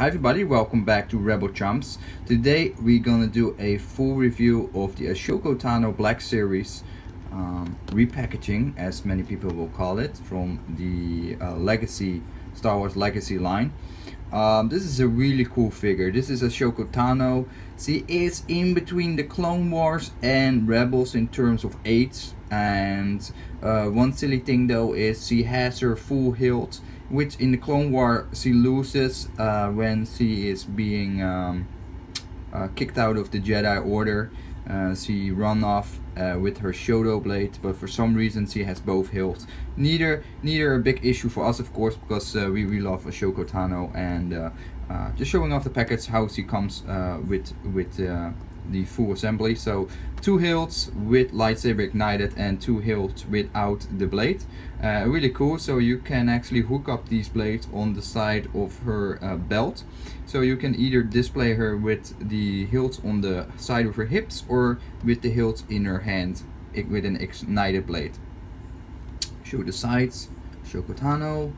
Hi everybody, welcome back to Rebel Chumps. Today we're gonna do a full review of the Ashoka Tano Black Series repackaging, as many people will call it, from the Star Wars Legacy line. This is a really cool figure. This is Ashoka Tano. She is in between the Clone Wars and Rebels in terms of age. And one silly thing though is she has her full hilt, which in the Clone War she loses when she is being kicked out of the Jedi Order. She run off with her Shoto blade, but for some reason she has both hilts. Neither a big issue for us, of course, because we love Ashoka Tano, and just showing off the package how she comes with the full assembly. So 2 hilts with lightsaber ignited and 2 hilts without the blade. Really cool. So you can actually hook up these blades on the side of her belt. So you can either display her with the hilts on the side of her hips or with the hilts in her hand with an ignited blade. Show the sides. Ashoka Tano.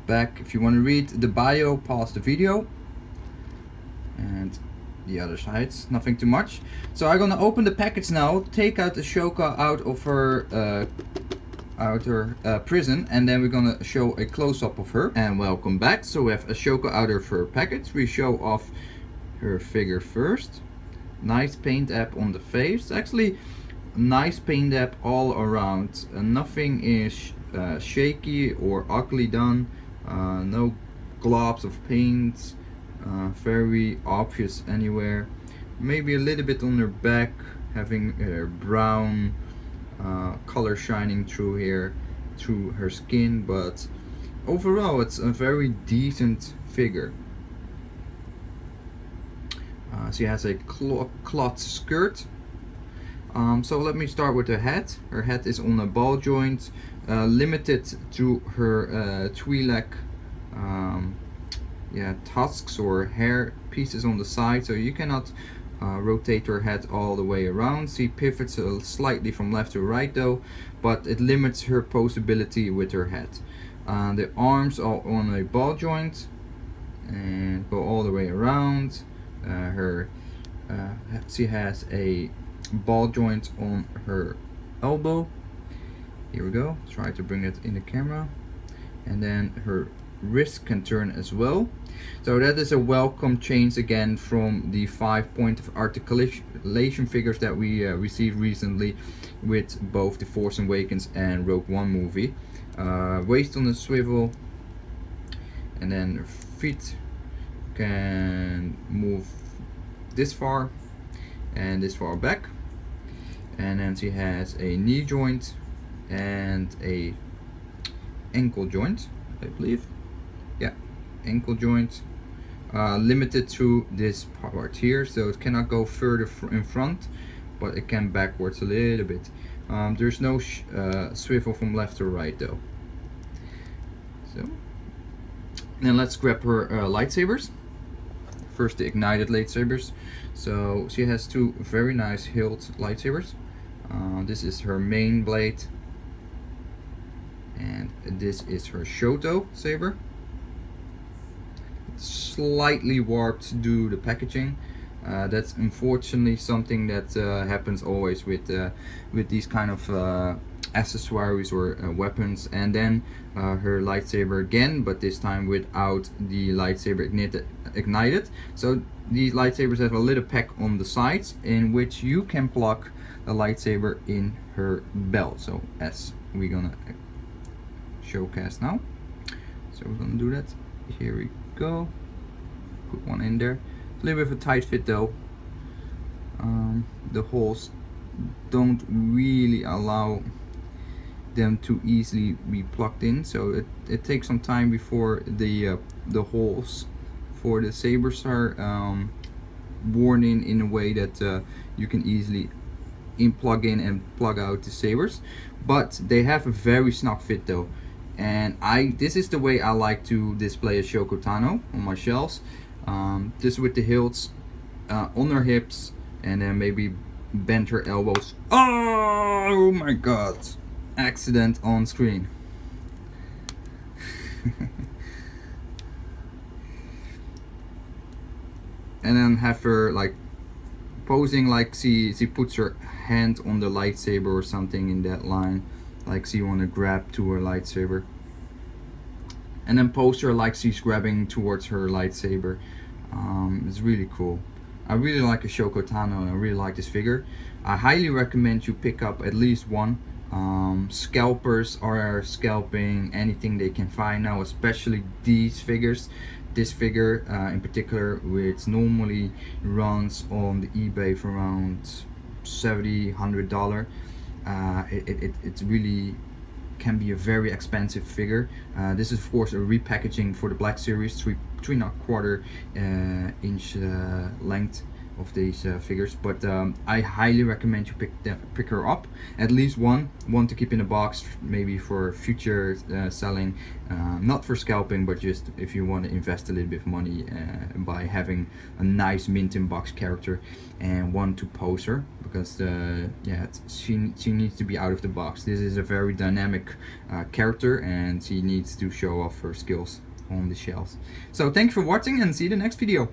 Back. If you want to read the bio, pause the video. And the other sides, nothing too much. So I'm gonna open the package now, take out Ashoka out of her prison, and then we're gonna show a close-up of her. And welcome back. So we have Ashoka out of her package. We show off her figure first. Nice paint app on the face. Actually, nice paint app all around. Nothing is shaky or ugly done. No globs of paint. Very obvious anywhere. Maybe a little bit on her back, having brown color shining through here, through her skin, but overall it's a very decent figure. She has a cloth skirt. So let me start with her head. Her head is on a ball joint, limited to her Twi'lek tusks or hair pieces on the side, so you cannot rotate her head all the way around. She pivots slightly from left to right though, but it limits her posability with her head. The arms are on a ball joint and go all the way around. She has a ball joint on her elbow. Here we go, try to bring it in the camera. And then her wrist can turn as well. So that is a welcome change again from the 5-point of articulation figures that we received recently with both the Force Awakens and Rogue One movie. Waist on a swivel, and then her feet can move this far and this far back. And then she has a knee joint and a ankle joint, I believe. Yeah, ankle joint, limited to this part here, so it cannot go further in front, but it can backwards a little bit. There's no swivel from left to right though. So then let's grab her lightsabers. First, the ignited lightsabers. So she has 2 very nice hilt lightsabers. This is her main blade, and this is her Shoto saber. Slightly warped due to the packaging. That's unfortunately something that happens always with these kind of accessories or weapons. And then her lightsaber again, but this time without the lightsaber ignited. So these lightsabers have a little peck on the sides in which you can plug the lightsaber in her belt. So as we're gonna showcase now. So we're gonna do that. Here we go. Put one in there. A little bit of a tight fit though. The holes don't really allow them to easily be plugged in, so it takes some time before the holes for the sabers are worn in a way that you can easily plug in and plug out the sabers. But they have a very snug fit though. And this is the way I like to display Ashoka Tano on my shelves. Just with the hilts on her hips, and then maybe bend her elbows. Oh my god! Accident on screen. and then have her like posing like she puts her hand on the lightsaber or something in that line, like she want to grab to her lightsaber, and then pose her like she's grabbing towards her lightsaber. It's really cool. I really like Ashoka Tano and I really like this figure. I highly recommend you pick up at least one. Scalpers are scalping anything they can find now, especially these figures. This figure in particular, which normally runs on the eBay for around $70-100. It's really can be a very expensive figure. This is of course a repackaging for the Black Series, 3.25 inch length of these figures, but I highly recommend you pick her up, at least one to keep in a box, maybe for future selling, not for scalping, but just if you want to invest a little bit of money by having a nice mint in box character, and one to pose her, because yeah, she needs to be out of the box. This is a very dynamic character and she needs to show off her skills on the shelves. So thanks for watching and see you in the next video.